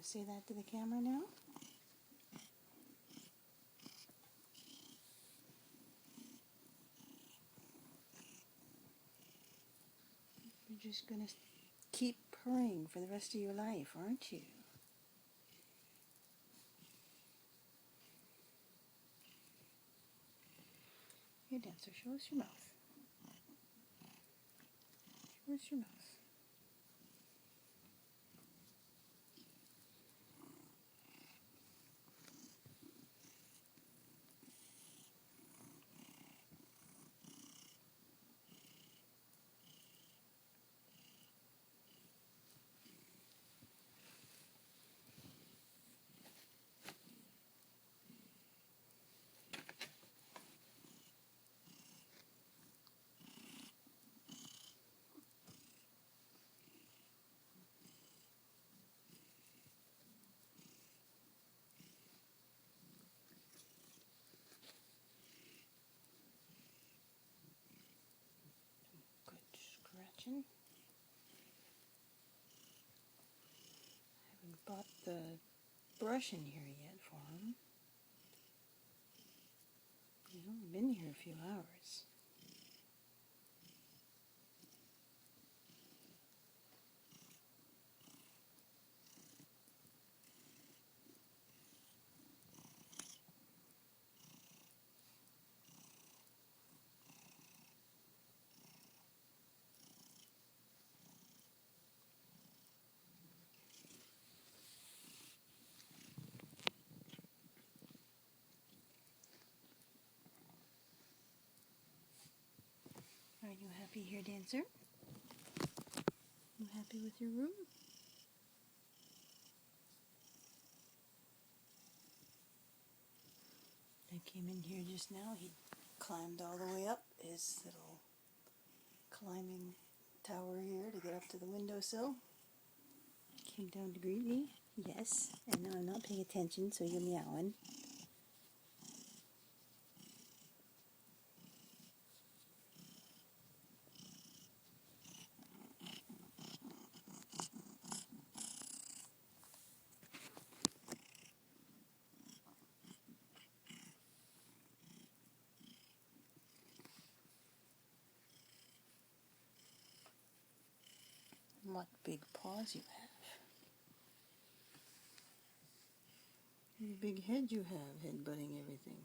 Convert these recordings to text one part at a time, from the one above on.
going to say that to the camera now? You're just going to keep purring for the rest of your life, aren't you? Here, Dancer, show us your mouth. Show us your mouth. Scratching. I haven't bought the brush in here yet for him. He's only been here a few hours. Are you happy here, Dancer? You happy with your room? I came in here just now. He climbed all the way up his little climbing tower here to get up to the windowsill. Came down to greet me. Yes, and now I'm not paying attention, so you're meowing. What big paws you have. What a big head you have, headbutting everything.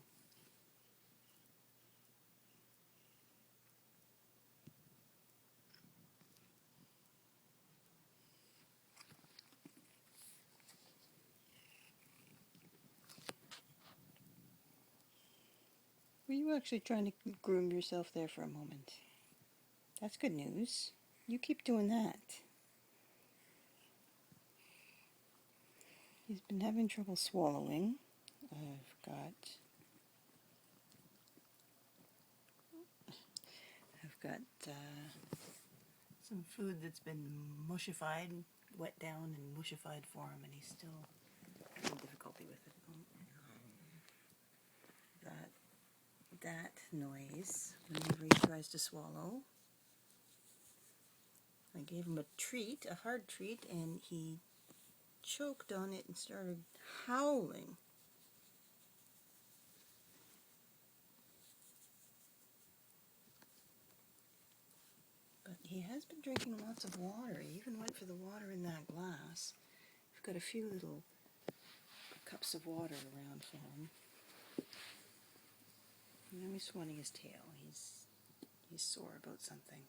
Were you actually trying to groom yourself there for a moment? That's good news. You keep doing that. He's been having trouble swallowing. I've got some food that's been mushified, wet down and mushified for him, and he's still having difficulty with it. That noise whenever he tries to swallow. I gave him a treat, a hard treat, and he choked on it and started howling. But he has been drinking lots of water. He even went for the water in that glass. I've got a few little cups of water around for him. And now he's swatting his tail. He's sore about something.